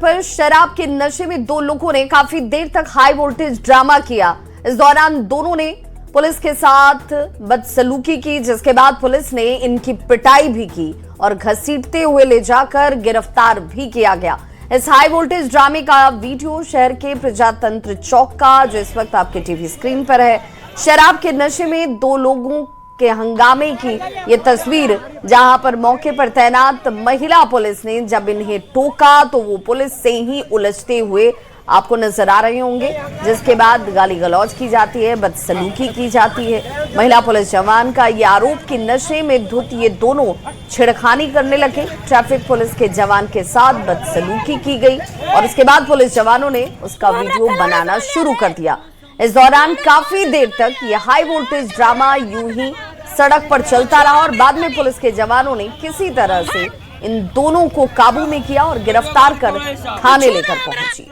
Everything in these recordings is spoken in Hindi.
पर शराब के नशे में दो लोगों ने काफी देर तक हाई वोल्टेज ड्रामा किया। इस दौरान दोनों ने पुलिस के साथ बदसलूकी की, जिसके बाद पुलिस ने इनकी पिटाई भी की और घसीटते हुए ले जाकर गिरफ्तार भी किया गया। इस हाई वोल्टेज ड्रामे का वीडियो शहर के प्रजातंत्र चौक का, जो इस वक्त आपके टीवी स्क्रीन पर है, शराब के नशे में दो लोगों के हंगामे की ये तस्वीर, जहां पर मौके पर तैनात महिला पुलिस ने जब इन्हें टोका तो वो पुलिस से ही उलझते हुए आपको नजर आ रहे होंगे, जिसके बाद गाली गलौज की जाती है, बदसलूकी की जाती है। महिला पुलिस जवान का ये आरोप कि नशे में धुत ये दोनों छिड़खानी करने लगे। ट्रैफिक पुलिस के जवान के साथ बदसलूकी की गई और इसके बाद पुलिस जवानों ने उसका वीडियो बनाना शुरू कर दिया। इस दौरान काफी देर तक ये हाई वोल्टेज ड्रामा यूं ही सड़क पर चलता रहा और बाद में पुलिस के जवानों ने किसी तरह से इन दोनों को काबू में किया और गिरफ्तार कर थाने लेकर पहुंची।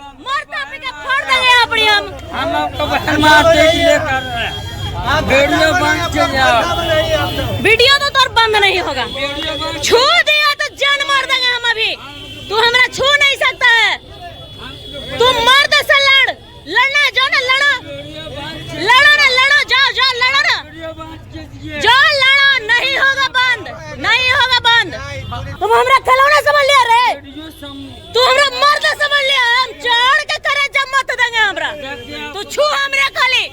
वीडियो तो बंद नहीं होगा, छू दिया तो जान मार देंगे हम। अभी तू हमरा छू नहीं सकता है, तू मर्द से लड़ना जाओ ना, लड़ो ना, जाओ लड़ो ना, जाओ लड़ो, नहीं होगा बंद। तुम हमरा खिलौना समझ लिया रे, तू हमरा मर्द समझ लिया, हम चढ़ के करे जब मत देंगे हमरा, तू छू हमरा खाली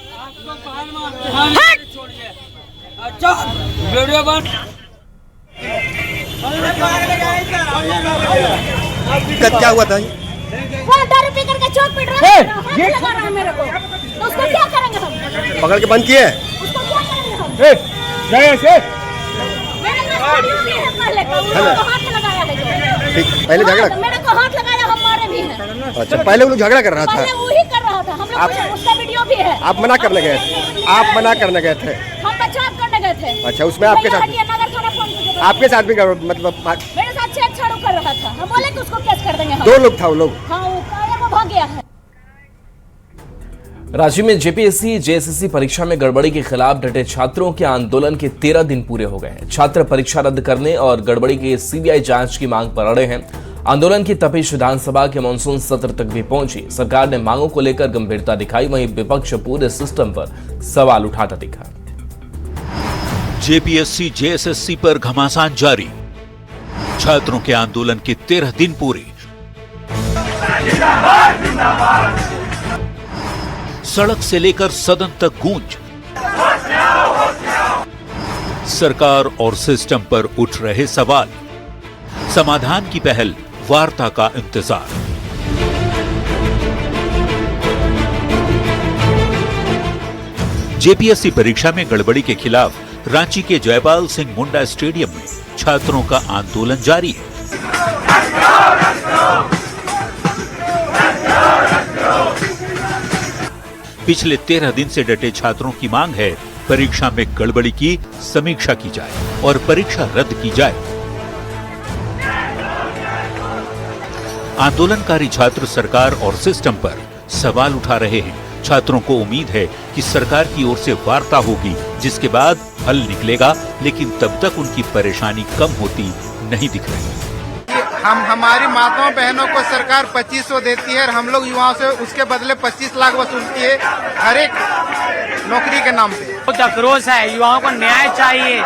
हट। अच्छा वीडियो बंद। क्या हुआ था? वो दारू पी करके चौक पिट रहा है, हाथ लगा रहा है मेरे को, तो उसको क्या करेंगे हम? पकड़ के बंद किए। उसको क्या करेंगे हम? मेरे को वीडियो भी है पहले का, उसको हाथ लगाया है। ठीक, पहले झगड़ा मेरे को हाथ लगाया, हमारे भी है। अच्छा, पहले वो लोग झगड़ा कर रहा था, पहले वही कर रहा था, हम लोग उसका वीडियो भी है। आप मना करने गए थे? आप मना करने गए थे? हम बचाव करने गए थे। अच्छा, उसमें आपके साथ भी मतलब मेरे साथ छेड़छाड़ कर रहा था, हम बोले कि उसको केस कर देंगे हम। दो लोग था वो लोग? हाँ, वो भाग गया है। राज्य में जेपीएससी जेएसएससी परीक्षा में गड़बड़ी के खिलाफ डटे छात्रों के आंदोलन के 13 दिन पूरे हो गए हैं। छात्र परीक्षा रद्द करने और गड़बड़ी के सीबीआई जांच की मांग पर अड़े हैं। आंदोलन की तपिश विधानसभा के मानसून सत्र तक भी पहुंची। सरकार ने मांगों को लेकर गंभीरता दिखाई, वहीं विपक्ष पूरे सिस्टम पर सवाल उठाता दिखा। जेपीएससी जेएसएससी पर घमासान जारी, छात्रों के आंदोलन के 13 दिन पूरे। सड़क से लेकर सदन तक गूंज, सरकार और सिस्टम पर उठ रहे सवाल, समाधान की पहल, वार्ता का इंतजार। जेपीएससी परीक्षा में गड़बड़ी के खिलाफ रांची के जयपाल सिंह मुंडा स्टेडियम में छात्रों का आंदोलन जारी है। पिछले 13 दिन से डटे छात्रों की मांग है, परीक्षा में गड़बड़ी की समीक्षा की जाए और परीक्षा रद्द की जाए। आंदोलनकारी छात्र सरकार और सिस्टम पर सवाल उठा रहे हैं। छात्रों को उम्मीद है कि सरकार की ओर से वार्ता होगी, जिसके बाद हल निकलेगा, लेकिन तब तक उनकी परेशानी कम होती नहीं दिख रही। हमारी माताओं बहनों को सरकार 2500 देती है और हम लोग युवाओं से उसके बदले 25 लाख वसूलती है हर एक नौकरी के नाम पे। बहुत आक्रोश है, युवाओं को न्याय चाहिए,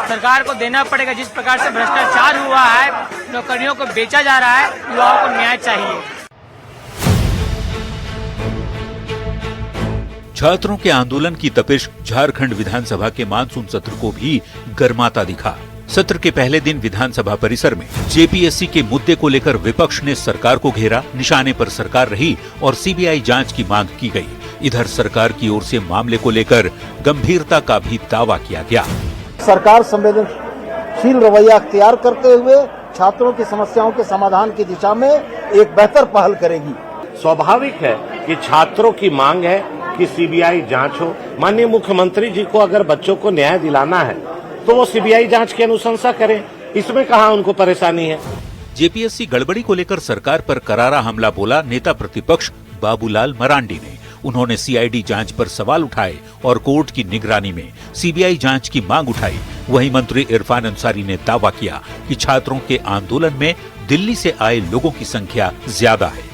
सरकार को देना पड़ेगा। जिस प्रकार से भ्रष्टाचार हुआ है, नौकरियों को बेचा जा रहा है, युवाओं को न्याय चाहिए। छात्रों के आंदोलन की तपिश झारखंड विधानसभा के मानसून सत्र को भी गर्माता दिखा। सत्र के पहले दिन विधानसभा परिसर में जेपीएससी के मुद्दे को लेकर विपक्ष ने सरकार को घेरा, निशाने पर सरकार रही और सीबीआई जांच की मांग की गई। इधर सरकार की ओर से मामले को लेकर गंभीरता का भी दावा किया गया। सरकार संवेदनशील रवैया अख्तियार करते हुए छात्रों की समस्याओं के समाधान की दिशा में एक बेहतर पहल करेगी। स्वाभाविक है कि छात्रों की मांग है कि सीबीआई जांच हो। माननीय मुख्यमंत्री जी को अगर बच्चों को न्याय दिलाना है तो वो सीबीआई जांच की अनुशंसा करें, इसमें कहां उनको परेशानी है। जेपीएससी गड़बड़ी को लेकर सरकार पर करारा हमला बोला नेता प्रतिपक्ष बाबूलाल मरांडी ने। उन्होंने सीआईडी जांच पर सवाल उठाए और कोर्ट की निगरानी में सीबीआई जांच की मांग उठाई। वहीं मंत्री इरफान अंसारी ने दावा किया कि छात्रों के आंदोलन में दिल्ली से आए लोगों की संख्या ज्यादा है।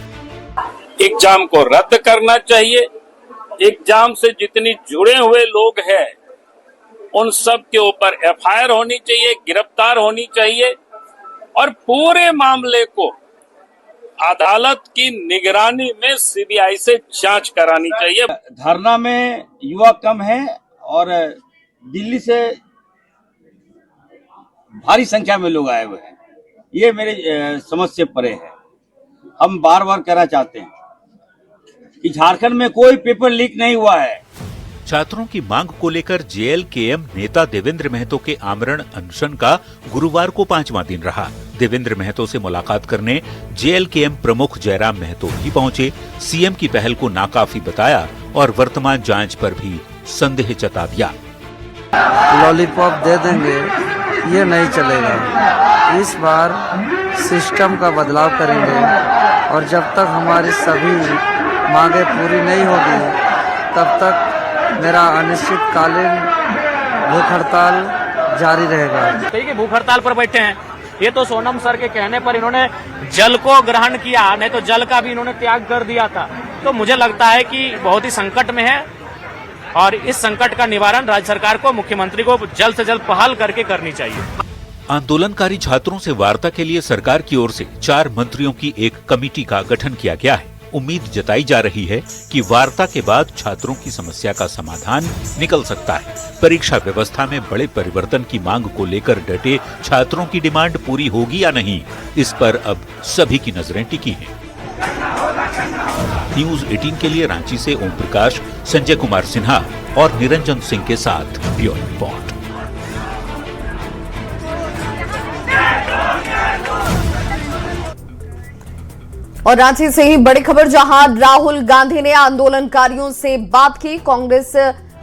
एग्जाम को रद्द करना चाहिए। एग्जाम से जितनी जुड़े हुए लोग हैं उन सब के ऊपर एफआईआर होनी चाहिए, गिरफ्तार होनी चाहिए और पूरे मामले को अदालत की निगरानी में सीबीआई से जांच करानी चाहिए। धरना में युवा कम है और दिल्ली से भारी संख्या में लोग आए हुए हैं, ये मेरे समझ से परे है। हम बार बार कहना चाहते हैं कि झारखंड में कोई पेपर लीक नहीं हुआ है। छात्रों की मांग को लेकर जेएलकेएम नेता देवेंद्र महतो के आमरण अनशन का गुरुवार को 5वां दिन रहा। देवेंद्र महतो से मुलाकात करने जेएलकेएम प्रमुख जयराम महतो भी पहुंचे। सीएम की पहल को नाकाफी बताया और वर्तमान जांच पर भी संदेह जता दिया। लॉलीपॉप दे देंगे ये नहीं चलेगा, इस बार सिस्टम का बदलाव करेंगे और जब तक हमारी सभी मांगे पूरी नहीं होगी तब तक मेरा अनिश्चितकालीन भूख हड़ताल जारी रहेगा। ठीक है, भूख हड़ताल पर बैठे हैं। ये तो सोनम सर के कहने पर इन्होंने जल को ग्रहण किया, नहीं तो जल का भी इन्होंने त्याग कर दिया था। तो मुझे लगता है कि बहुत ही संकट में है और इस संकट का निवारण राज्य सरकार को, मुख्यमंत्री को जल्द से जल्द पहल करके करनी चाहिए। आंदोलनकारी छात्रों से वार्ता के लिए सरकार की ओर से 4 मंत्रियों की एक कमेटी का गठन किया गया है। उम्मीद जताई जा रही है कि वार्ता के बाद छात्रों की समस्या का समाधान निकल सकता है। परीक्षा व्यवस्था में बड़े परिवर्तन की मांग को लेकर डटे छात्रों की डिमांड पूरी होगी या नहीं, इस पर अब सभी की नजरें टिकी हैं। न्यूज 18 के लिए रांची से ओम प्रकाश, संजय कुमार सिन्हा और निरंजन सिंह के साथ ब्यूरो रिपोर्ट। और रांची से ही बड़ी खबर, जहां राहुल गांधी ने आंदोलनकारियों से बात की। कांग्रेस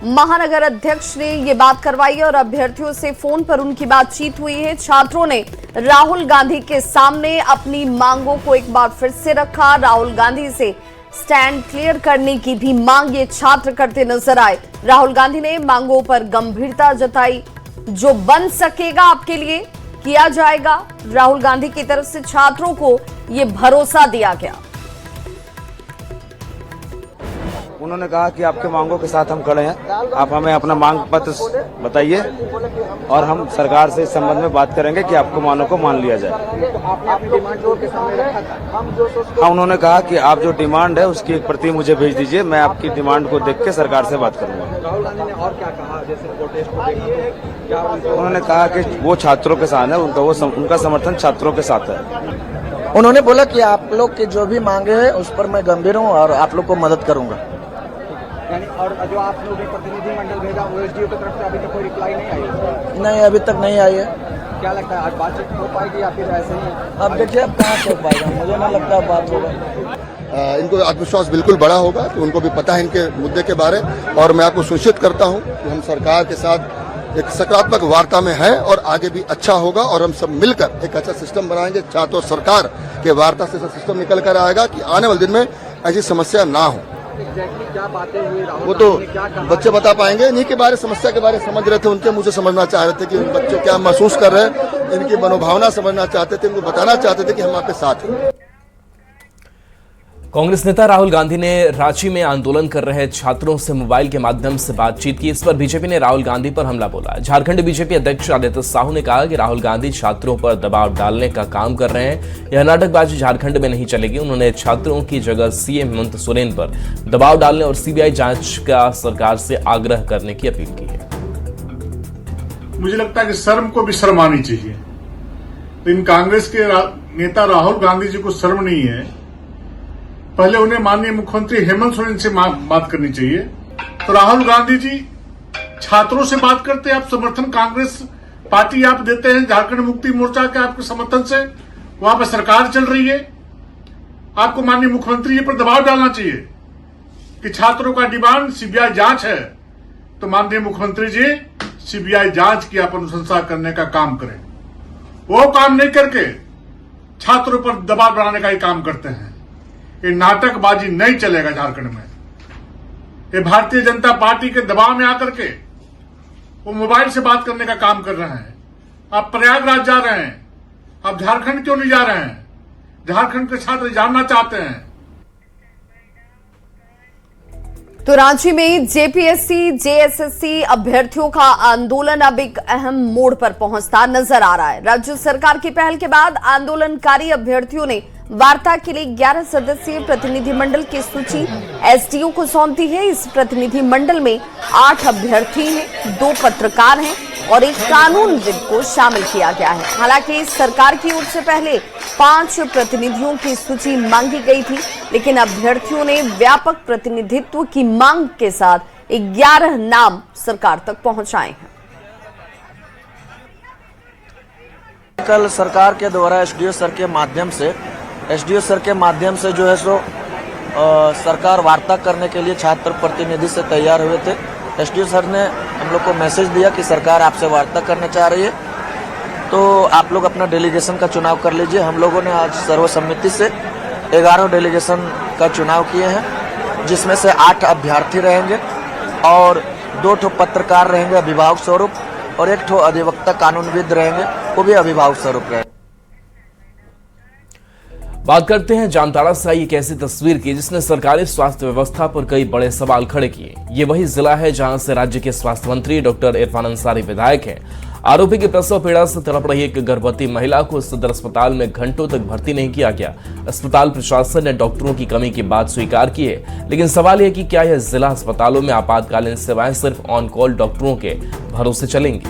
महानगर अध्यक्ष ने ये बात करवाई और अभ्यर्थियों से फोन पर उनकी बातचीत हुई है। छात्रों ने राहुल गांधी के सामने अपनी मांगों को एक बार फिर से रखा। राहुल गांधी से स्टैंड क्लियर करने की भी मांग ये छात्र करते नजर आए। राहुल गांधी ने मांगों पर गंभीरता जताई। जो बन सकेगा आपके लिए किया जाएगा। राहुल गांधी की तरफ से छात्रों को ये भरोसा दिया गया। उन्होंने कहा कि आपके मांगों के साथ हम खड़े हैं, आप हमें अपना मांग पत्र बताइए और हम सरकार से इस संबंध में बात करेंगे कि आपको मांगों को मान लिया जाए। हाँ, उन्होंने कहा कि आप जो डिमांड है उसकी एक प्रति मुझे भेज दीजिए, मैं आपकी डिमांड को देख के सरकार से बात करूंगा। राहुल गांधी ने और क्या कहा, जैसे प्रोटेस्ट को देखा, उन्होंने कहा कि वो छात्रों के साथ है, उनका समर्थन छात्रों के साथ है। उन्होंने बोला कि आप लोग के जो भी मांगे हैं उस पर मैं गंभीर हूँ और आप लोग को मदद करूंगा। और जो आप लोग ने प्रतिनिधिमंडल भेजा ओएसडीओ की तरफ से अभी तक कोई रिप्लाई नहीं आई? नहीं, अभी तक नहीं आई है। क्या लगता है आज बातचीत हो पाएगी या फिर ऐसे ही? अब देखिए अब कहाँ से हो पाएगा, मुझे नहीं लगता बात होगा। इनको आत्मविश्वास बिल्कुल बड़ा होगा कि उनको भी पता है इनके मुद्दे के बारे, और मैं आपको सुनिश्चित करता हूं कि हम सरकार के साथ एक सकारात्मक वार्ता में है और आगे भी अच्छा होगा और हम सब मिलकर एक अच्छा सिस्टम बनाएंगे। छात्र और सरकार के वार्ता से सिस्टम निकल कर आएगा कि आने वाले दिन में ऐसी समस्या ना हो। क्या बातें हुई, वो तो बच्चे बता पाएंगे। इन्हीं के बारे समस्या के बारे समझ रहे थे, उनके मुझे समझना चाह रहे थे कि बच्चे क्या महसूस कर रहे हैं, इनकी मनोभावना समझना चाहते थे, इनको बताना चाहते थे कि हम आपके साथ हैं। कांग्रेस नेता राहुल गांधी ने रांची में आंदोलन कर रहे छात्रों से मोबाइल के माध्यम से बातचीत की। इस पर बीजेपी ने राहुल गांधी पर हमला बोला। झारखंड बीजेपी अध्यक्ष आदित्य साहू ने कहा कि राहुल गांधी छात्रों पर दबाव डालने का काम कर रहे हैं। यह नाटकबाजी झारखंड में नहीं चलेगी। उन्होंने छात्रों की जगह सीएम हेमंत सोरेन पर दबाव डालने और सीबीआई जांच का सरकार से आग्रह करने की अपील की है। मुझे लगता है कि शर्म को भी शर्म आनी चाहिए। तो इन कांग्रेस के नेता राहुल गांधी जी को शर्म नहीं है। पहले उन्हें माननीय मुख्यमंत्री हेमंत सोरेन से बात करनी चाहिए। तो राहुल गांधी जी छात्रों से बात करते हैं, आप समर्थन कांग्रेस पार्टी आप देते हैं, झारखंड मुक्ति मोर्चा के आपके समर्थन से वहां पर सरकार चल रही है। आपको माननीय मुख्यमंत्री जी पर दबाव डालना चाहिए कि छात्रों का डिमांड सीबीआई जांच है, तो माननीय मुख्यमंत्री जी सीबीआई जांच की आप अनुशंसा करने का काम करें। वो काम नहीं करके छात्रों पर दबाव बनाने का ही काम करते हैं। ये नाटकबाजी नहीं चलेगा झारखंड में। ये भारतीय जनता पार्टी के दबाव में आकर के वो मोबाइल से बात करने का काम कर रहे हैं। आप प्रयागराज जा रहे हैं, आप झारखंड क्यों नहीं जा रहे हैं? झारखंड के छात्र जानना चाहते हैं। तो रांची में जेपीएससी जेएसएससी अभ्यर्थियों का आंदोलन अब एक अहम मोड़ पर पहुंचता नजर आ रहा है। राज्य सरकार की पहल के बाद आंदोलनकारी अभ्यर्थियों ने वार्ता के लिए 11 सदस्यीय प्रतिनिधिमंडल की सूची एसडीओ को सौंप दी है। इस प्रतिनिधिमंडल में 8 अभ्यर्थी हैं, 2 पत्रकार हैं और एक कानूनविद को शामिल किया गया है। हालांकि सरकार की ओर से पहले 5 प्रतिनिधियों की सूची मांगी गई थी, लेकिन अभ्यर्थियों ने व्यापक प्रतिनिधित्व की मांग के साथ 11 नाम सरकार तक पहुंचाए हैं। कल सरकार के द्वारा एसडीओ सर के माध्यम से जो है सो सरकार वार्ता करने के लिए छात्र प्रतिनिधि से तैयार हुए थे। एसडीओ सर ने हम लोग को मैसेज दिया कि सरकार आपसे वार्ता करना चाह रही है, तो आप लोग अपना डेलीगेशन का चुनाव कर लीजिए। हम लोगों ने आज सर्वसम्मति से 11 डेलीगेशन का चुनाव किए हैं, जिसमें से 8 अभ्यर्थी रहेंगे और 2 ठो पत्रकार रहेंगे अभिभावक स्वरूप और 1 ठो अधिवक्ता कानूनविद रहेंगे, वो भी अभिभावक स्वरूप रहेंगे। बात करते हैं जामताड़ा से आई एक ऐसी तस्वीर की जिसने सरकारी स्वास्थ्य व्यवस्था पर कई बड़े सवाल खड़े किए। ये वही जिला है जहां से राज्य के स्वास्थ्य मंत्री डॉक्टर इरफान अंसारी विधायक हैं। आरोपी की प्रसव पीड़ा से तड़प रही एक गर्भवती महिला को सदर अस्पताल में घंटों तक भर्ती नहीं किया गया। अस्पताल प्रशासन ने डॉक्टरों की कमी की बात स्वीकार की है, लेकिन सवाल यह कि क्या यह जिला अस्पतालों में आपातकालीन सेवाएं सिर्फ ऑन कॉल डॉक्टरों के भरोसे चलेंगी?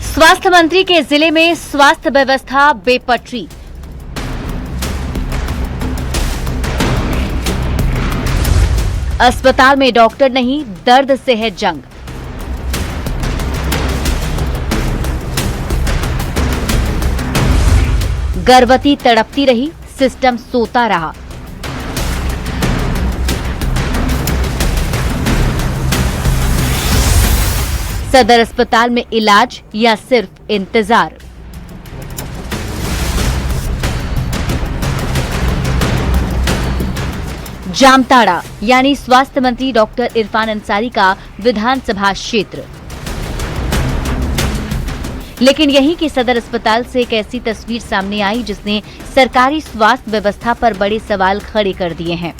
स्वास्थ्य मंत्री के जिले में स्वास्थ्य व्यवस्था बेपटरी। अस्पताल में डॉक्टर नहीं, दर्द से है जंग। गर्भवती तड़पती रही, सिस्टम सोता रहा। सदर अस्पताल में इलाज या सिर्फ इंतजार? जामताड़ा यानी स्वास्थ्य मंत्री डॉक्टर इरफान अंसारी का विधानसभा क्षेत्र, लेकिन यहीं के सदर अस्पताल से एक ऐसी तस्वीर सामने आई जिसने सरकारी स्वास्थ्य व्यवस्था पर बड़े सवाल खड़े कर दिए हैं।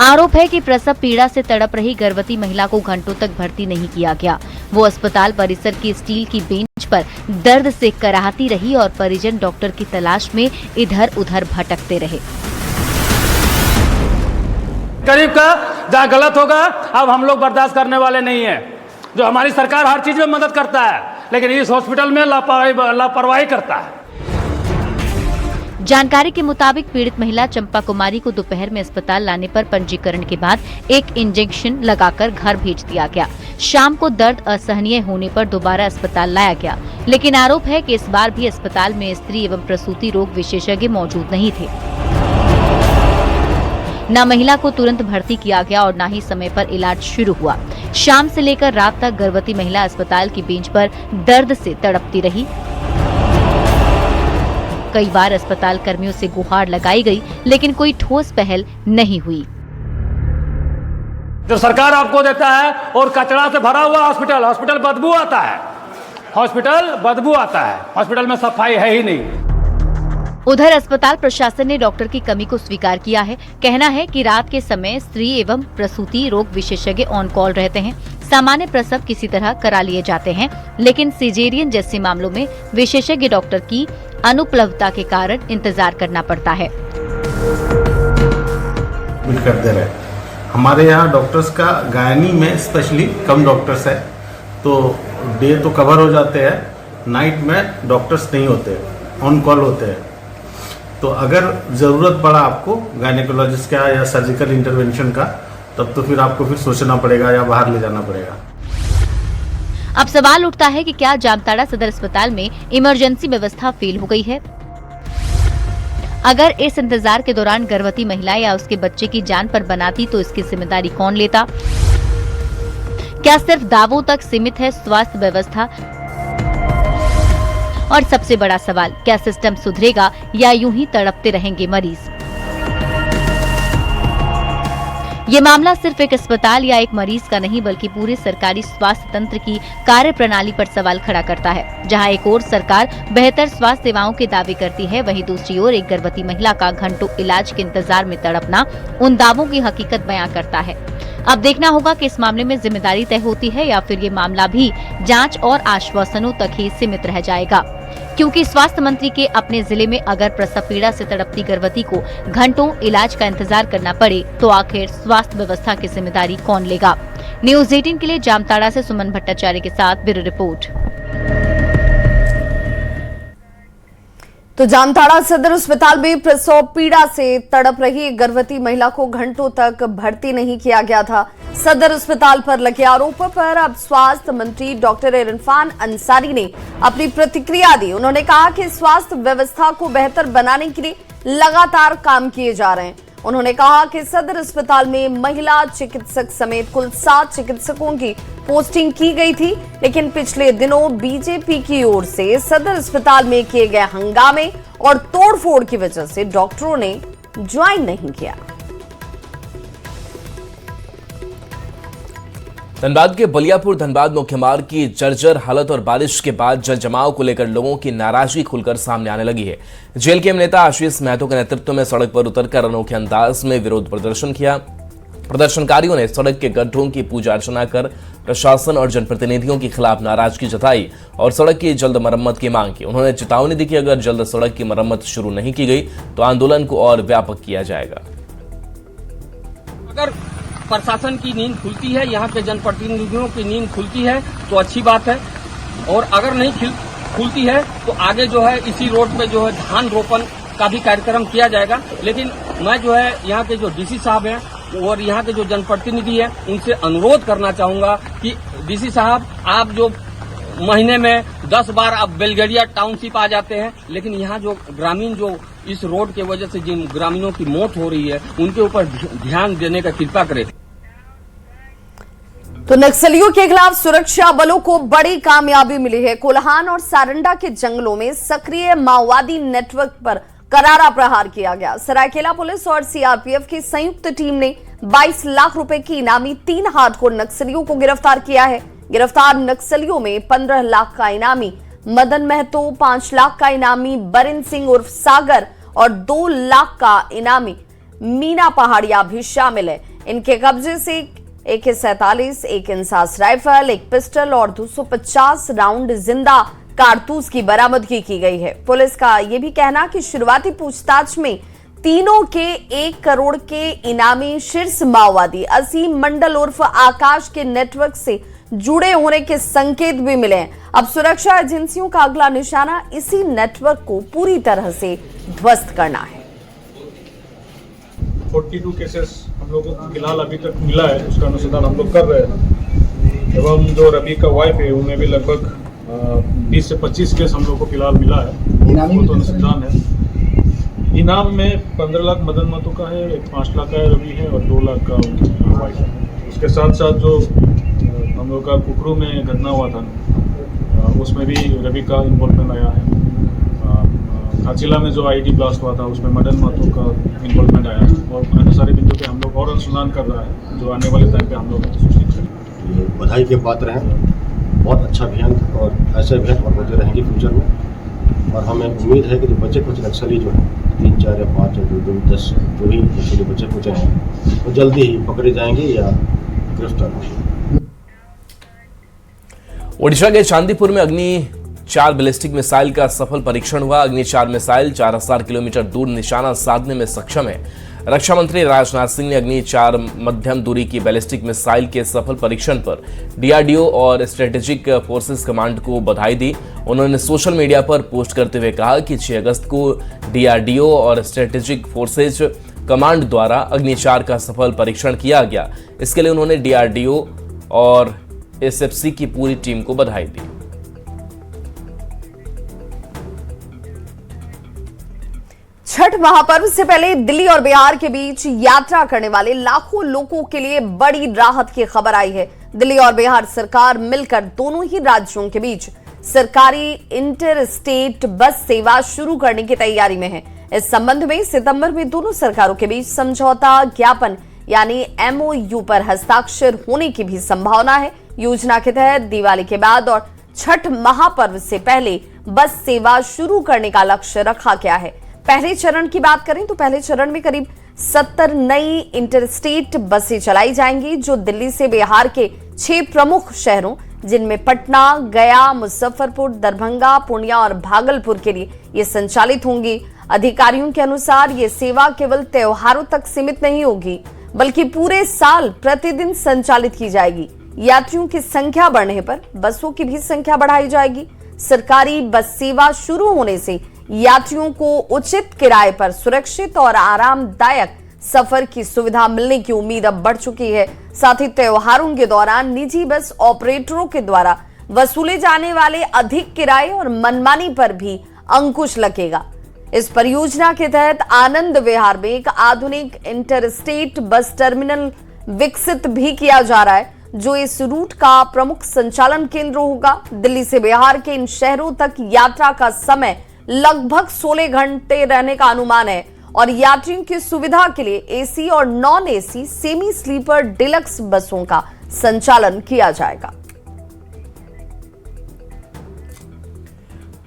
आरोप है कि प्रसव पीड़ा से तड़प रही गर्भवती महिला को घंटों तक भर्ती नहीं किया गया। वो अस्पताल परिसर की स्टील की बेंच पर दर्द से कराहती रही और परिजन डॉक्टर की तलाश में इधर उधर भटकते रहे। गरीब का जहाँ गलत होगा अब हम लोग बर्दाश्त करने वाले नहीं है। जो हमारी सरकार हर चीज में मदद करता है, लेकिन इस हॉस्पिटल में लापरवाही करता है। जानकारी के मुताबिक पीड़ित महिला चंपा कुमारी को दोपहर में अस्पताल लाने पर पंजीकरण के बाद एक इंजेक्शन लगाकर घर भेज दिया गया। शाम को दर्द असहनीय होने पर दोबारा अस्पताल लाया गया, लेकिन आरोप है कि इस बार भी अस्पताल में स्त्री एवं प्रसूति रोग विशेषज्ञ मौजूद नहीं थे। न महिला को तुरंत भर्ती किया गया और न ही समय पर इलाज शुरू हुआ। शाम से लेकर रात तक गर्भवती महिला अस्पताल की बेंच पर दर्द से तड़पती रही। कई बार अस्पताल कर्मियों से गुहार लगाई गई, लेकिन कोई ठोस पहल नहीं हुई। जो सरकार आपको देता है और कचरा से भरा हुआ हॉस्पिटल बदबू आता है। हॉस्पिटल में सफाई है ही नहीं। उधर अस्पताल प्रशासन ने डॉक्टर की कमी को स्वीकार किया है। कहना है कि रात के समय स्त्री एवं प्रसूति रोग विशेषज्ञ ऑन कॉल रहते हैं। सामान्य प्रसव किसी तरह करा लिए जाते हैं, लेकिन सिजेरियन जैसे मामलों में विशेषज्ञ डॉक्टर की अनुपलब्धता के कारण इंतजार करना पड़ता है। हमारे यहाँ डॉक्टर्स का गायनी में स्पेशली कम डॉक्टर्स है, तो डे तो कवर हो जाते हैं, नाइट में डॉक्टर्स नहीं होते, ऑन कॉल होते हैं। तो अगर ज़रूरत पड़ा आपको गायनेकोलॉजिस्ट का या सर्जिकल इंटरवेंशन का, तब तो फिर आपको फिर सोचना पड़ेगा या बाहर ले जाना पड़ेगा। अब सवाल उठता है कि क्या जामताड़ा सदर अस्पताल में इमरजेंसी व्यवस्था फेल हो गई है? अगर इस इंतजार के दौरान गर्भवती महिला या उसके बच्चे की जान पर बनाती तो इसकी जिम्मेदारी कौन लेता? क्या सिर्फ दावों तक सीमित है स्वास्थ्य व्यवस्था? और सबसे बड़ा सवाल, क्या सिस्टम सुधरेगा या यूं ही तड़पते रहेंगे मरीज? ये मामला सिर्फ एक अस्पताल या एक मरीज का नहीं बल्कि पूरे सरकारी स्वास्थ्य तंत्र की कार्य प्रणाली पर सवाल खड़ा करता है। जहां एक ओर सरकार बेहतर स्वास्थ्य सेवाओं के दावे करती है, वहीं दूसरी ओर एक गर्भवती महिला का घंटों इलाज के इंतजार में तड़पना उन दावों की हकीकत बयां करता है। अब देखना होगा कि इस मामले में जिम्मेदारी तय होती है या फिर ये मामला भी जांच और आश्वासनों तक ही सीमित रह जाएगा, क्योंकि स्वास्थ्य मंत्री के अपने जिले में अगर प्रसव पीड़ा से तड़पती गर्भवती को घंटों इलाज का इंतजार करना पड़े तो आखिर स्वास्थ्य व्यवस्था की जिम्मेदारी कौन लेगा। न्यूज़ 18 के लिए जामताड़ा से सुमन भट्टाचार्य के साथ ब्यूरो रिपोर्ट। तो जामताड़ा सदर अस्पताल में प्रसव पीड़ा से तड़प रही एक गर्भवती महिला को घंटों तक भर्ती नहीं किया गया था। सदर अस्पताल पर लगे आरोपों पर अब स्वास्थ्य मंत्री डॉक्टर इरफान अंसारी ने अपनी प्रतिक्रिया दी। उन्होंने कहा कि स्वास्थ्य व्यवस्था को बेहतर बनाने के लिए लगातार काम किए जा रहे हैं। उन्होंने कहा कि सदर अस्पताल में महिला चिकित्सक समेत कुल 7 चिकित्सकों की पोस्टिंग की गई थी, लेकिन पिछले दिनों बीजेपी की ओर से सदर अस्पताल में किए गए हंगामे और तोड़फोड़ की वजह से डॉक्टरों ने ज्वाइन नहीं किया। धनबाद के बलियापुर धनबाद मुख्य मार्ग की जर्जर हालत और बारिश के बाद जल जमाव को लेकर लोगों की नाराजगी खुलकर सामने आने लगी है। जेएलकेएम नेता आशीष महतो के नेतृत्व में सड़क पर उतरकर अनोखे अंदाज में विरोध प्रदर्शन किया। प्रदर्शनकारियों ने सड़क के गड्ढों की पूजा अर्चना कर प्रशासन और जनप्रतिनिधियों के खिलाफ नाराजगी जताई और सड़क की जल्द मरम्मत की मांग की। उन्होंने चेतावनी दी कि अगर जल्द सड़क की मरम्मत शुरू नहीं की गई तो आंदोलन को और व्यापक किया जाएगा। अगर प्रशासन की नींद खुलती है, यहाँ के जनप्रतिनिधियों की नींद खुलती है तो अच्छी बात है, और अगर नहीं खुलती है तो आगे जो है इसी रोड पे जो है धान रोपण का भी कार्यक्रम किया जाएगा। लेकिन मैं जो है यहाँ के जो डीसी साहब हैं और यहाँ के जो जनप्रतिनिधि हैं उनसे अनुरोध करना चाहूंगा कि डीसी साहब, आप जो महीने में 10 बार आप बेलगड़िया टाउनशिप आ जाते हैं, लेकिन यहाँ जो ग्रामीण जो इस रोड के वजह से जिन ग्रामीणों की मौत हो रही है उनके ऊपर ध्यान देने का कृपा करें। तो नक्सलियों के खिलाफ सुरक्षा बलों को बड़ी कामयाबी मिली है। कोल्हान और सारंडा के जंगलों में सक्रिय माओवादी नेटवर्क पर करारा प्रहार किया गया। सरायकेला पुलिस और सीआरपीएफ की संयुक्त टीम ने 22 लाख रुपए की इनामी 3 हार्डकोर नक्सलियों को गिरफ्तार किया है। गिरफ्तार नक्सलियों में 15 लाख का इनामी मदन महतो, 5 लाख का इनामी बरिन सिंह उर्फ सागर और 2 लाख का इनामी मीना पहाड़िया भी शामिल है। इनके कब्जे से AK-47, एक इंसास राइफल, एक पिस्टल और 250 राउंड जिंदा कारतूस की बरामदगी की गई है। पुलिस का यह भी कहना कि शुरुआती पूछताछ में तीनों के 1 करोड़ के इनामी शीर्ष माओवादी असीम मंडल उर्फ आकाश के नेटवर्क से जुड़े होने के संकेत भी मिले हैं। अब सुरक्षा एजेंसियों का अगला निशाना इसी नेटवर्क को पूरी तरह से ध्वस्त करना है। 42 केसेस हम लोगों को फिलहाल अभी तक मिला है, उसका अनुसंधान हम लोग कर रहे हैं। एवं जो रवि का वाइफ है उन्हें भी लगभग 20 से 25 केस हम लोग को फिलहाल मिला है, वो तो अनुसंधान है। इनाम में 15 लाख मदन महतो का है, 5 लाख का रवि है और 2 लाख का उनकी वाइफ है। उसके साथ साथ जो हम लोग का कुकरू में घटना हुआ था उसमें भी रवि का इन्वॉल्वमेंट आया है। खाचिला में जो आईडी ब्लास्ट हुआ था उसमें मदन महतो का इन्वॉल्वमेंट आया है और अन्य सारे बिंदु पे हम लोग और अनुसंधान कर रहा है, जो आने वाले टाइम पे हम लोग सूचित करेंगे। बधाई के पात्र हैं, बहुत अच्छा अभियान और ऐसे अभियान और होते रहेंगे फ्यूचर में। और हमें उम्मीद है कि जो बचे कुछ नक्सली जो है 3, 4 या 5 या 2, 10 जो भी नक्सली बचे कुछ हैं वो जल्दी ही पकड़े जाएंगे या गिरफ्तार होंगे। ओडिशा के चांदीपुर में अग्नि 4 बैलिस्टिक मिसाइल का सफल परीक्षण हुआ। अग्नि 4 मिसाइल 4000 किलोमीटर दूर निशाना साधने में सक्षम है। रक्षा मंत्री राजनाथ सिंह ने अग्नि 4 मध्यम दूरी की बैलिस्टिक मिसाइल के सफल परीक्षण पर डीआरडीओ और स्ट्रेटेजिक फोर्सेस कमांड को बधाई दी। उन्होंने सोशल मीडिया पर पोस्ट करते हुए कहा कि 6 अगस्त को डीआरडीओ और स्ट्रेटेजिक फोर्सेज कमांड द्वारा अग्नि 4 का सफल परीक्षण किया गया। इसके लिए उन्होंने डीआरडीओ और एसएफसी की पूरी टीम को बधाई दी। छठ महापर्व से पहले दिल्ली और बिहार के बीच यात्रा करने वाले लाखों लोगों के लिए बड़ी राहत की खबर आई है। दिल्ली और बिहार सरकार मिलकर दोनों ही राज्यों के बीच सरकारी इंटर स्टेट बस सेवा शुरू करने की तैयारी में है। इस संबंध में सितंबर में दोनों सरकारों के बीच समझौता ज्ञापन यानी MOU पर हस्ताक्षर होने की भी संभावना है। योजना के तहत दिवाली के बाद और छठ महापर्व से पहले बस सेवा शुरू करने का लक्ष्य रखा गया है। पहले चरण की बात करें तो पहले चरण में करीब 70 नई इंटरस्टेट बसें चलाई जाएंगी, जो दिल्ली से बिहार के 6 प्रमुख शहरों जिनमें पटना, गया, मुजफ्फरपुर, दरभंगा, पूर्णिया और भागलपुर के लिए ये संचालित होंगी। अधिकारियों के अनुसार ये सेवा केवल त्योहारों तक सीमित नहीं होगी, बल्कि पूरे साल प्रतिदिन संचालित की जाएगी। यात्रियों की संख्या बढ़ने पर बसों की भी संख्या बढ़ाई जाएगी। सरकारी बस सेवा शुरू होने से यात्रियों को उचित किराए पर सुरक्षित और आरामदायक सफर की सुविधा मिलने की उम्मीद अब बढ़ चुकी है। साथ ही त्योहारों के दौरान निजी बस ऑपरेटरों के द्वारा वसूले जाने वाले अधिक किराए और मनमानी पर भी अंकुश लगेगा। इस परियोजना के तहत आनंद विहार में एक आधुनिक इंटरस्टेट बस टर्मिनल विकसित भी किया जा रहा है, जो इस रूट का प्रमुख संचालन केंद्र होगा। दिल्ली से बिहार के इन शहरों तक यात्रा का समय लगभग 16 घंटे रहने का अनुमान है और यात्रियों की सुविधा के लिए AC और non AC semi sleeper deluxe बसों का संचालन किया जाएगा।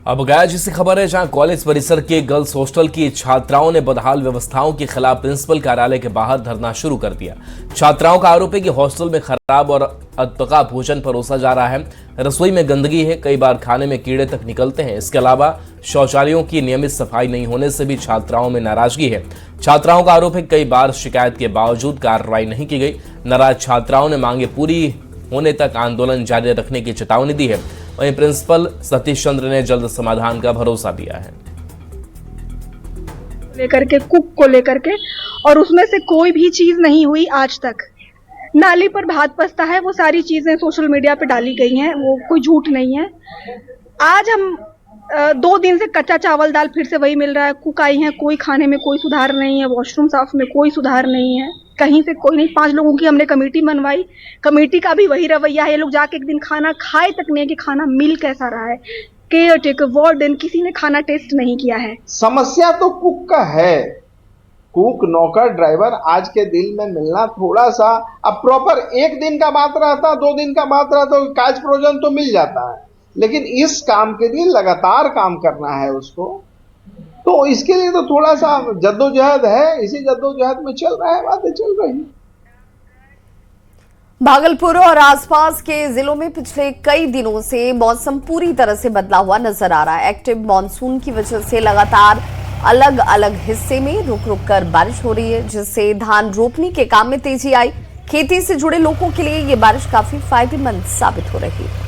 अब गया जैसी खबर है, जहां कॉलेज परिसर के गर्ल्स हॉस्टल की छात्राओं ने बदहाल व्यवस्थाओं के खिलाफ प्रिंसिपल कार्यालय के बाहर धरना शुरू कर दिया। छात्राओं का आरोप है कि हॉस्टल में खराब और अतका भोजन परोसा जा रहा है, रसोई में गंदगी है, कई बार खाने में कीड़े तक निकलते हैं। इसके अलावा शौचालयों की नियमित सफाई नहीं होने से भी छात्राओं में नाराजगी है। छात्राओं का आरोप है कई बार शिकायत के बावजूद कार्रवाई नहीं की गई। नाराज छात्राओं ने मांगे पूरी होने तक आंदोलन जारी रखने की चेतावनी दी है। वहीं प्रिंसिपल सतीश चंद्र ने जल्द समाधान का भरोसा दिया है। लेकर के कुक को लेकर के, और उसमें से कोई भी चीज नहीं हुई आज तक। नाली पर भात पसता है, वो सारी चीजें सोशल मीडिया पे डाली गई हैं, वो कोई झूठ नहीं है। आज हम 2 दिन से कच्चा चावल दाल फिर से वही मिल रहा है। कुक आई है, कोई खाने में कोई सुधार नहीं है, वॉशरूम साफ में कोई सुधार नहीं है, कहीं से कोई नहीं। 5 लोगों की हमने कमेटी बनवाई, कमेटी का भी वही रवैया है। ये लोग जाके एक दिन खाना खाए तक नहीं कि खाना मिल कैसा रहा है। केयर टेकर, वार्डन, किसी ने खाना टेस्ट नहीं किया है। समस्या तो कुक का है। कुक, नौकर, ड्राइवर आज के दिन में मिलना थोड़ा सा, अब प्रॉपर 1 दिन का बात रहता, 2 दिन का बात रहता, काज प्रोजन तो मिल जाता है, लेकिन इस काम के लिए लगातार काम करना है उसको, तो इसके लिए तो थोड़ा सा जद्दोजहद है। इसी जद्दोजहद में चल रहा है, बातें चल रही हैं। भागलपुर और आसपास के जिलों में पिछले कई दिनों से मौसम पूरी तरह से बदला हुआ नजर आ रहा है। एक्टिव मॉनसून की वजह से लगातार अलग अलग हिस्से में रुक रुक कर बारिश हो रही है, जिससे धान रोपनी के काम में तेजी आई। खेती से जुड़े लोगों के लिए ये बारिश काफी फायदेमंद साबित हो रही है।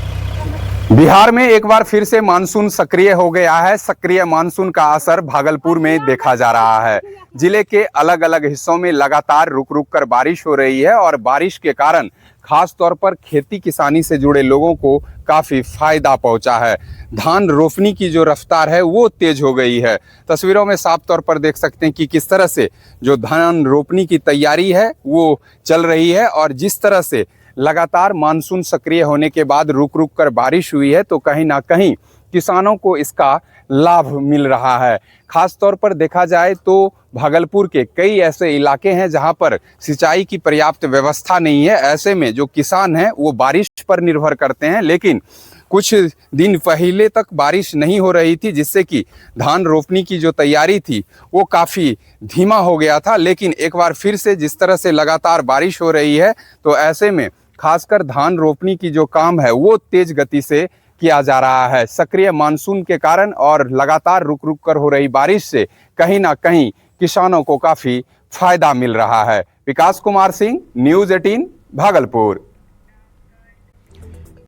बिहार में एक बार फिर से मानसून सक्रिय हो गया है। सक्रिय मानसून का असर भागलपुर में देखा जा रहा है। जिले के अलग अलग हिस्सों में लगातार रुक रुक कर बारिश हो रही है और बारिश के कारण खास तौर पर खेती किसानी से जुड़े लोगों को काफी फायदा पहुंचा है। धान रोपनी की जो रफ्तार है वो तेज हो गई है। तस्वीरों में साफ तौर पर देख सकते हैं कि किस तरह से जो धान रोपनी की तैयारी है वो चल रही है और जिस तरह से लगातार मानसून सक्रिय होने के बाद रुक रुक कर बारिश हुई है, तो कहीं ना कहीं किसानों को इसका लाभ मिल रहा है। खास तौर पर देखा जाए तो भागलपुर के कई ऐसे इलाके हैं जहां पर सिंचाई की पर्याप्त व्यवस्था नहीं है। ऐसे में जो किसान हैं वो बारिश पर निर्भर करते हैं, लेकिन कुछ दिन पहले तक बारिश नहीं हो रही थी, जिससे कि धान रोपनी की जो तैयारी थी वो काफ़ी धीमा हो गया था। लेकिन एक बार फिर से जिस तरह से लगातार बारिश हो रही है, तो ऐसे में खासकर धान रोपनी की जो काम है वो तेज गति से किया जा रहा है। सक्रिय मानसून के कारण और लगातार रुक रुक कर हो रही बारिश से कहीं ना कहीं किसानों को काफ़ी फायदा मिल रहा है। विकास कुमार सिंह, न्यूज़ 18 भागलपुर।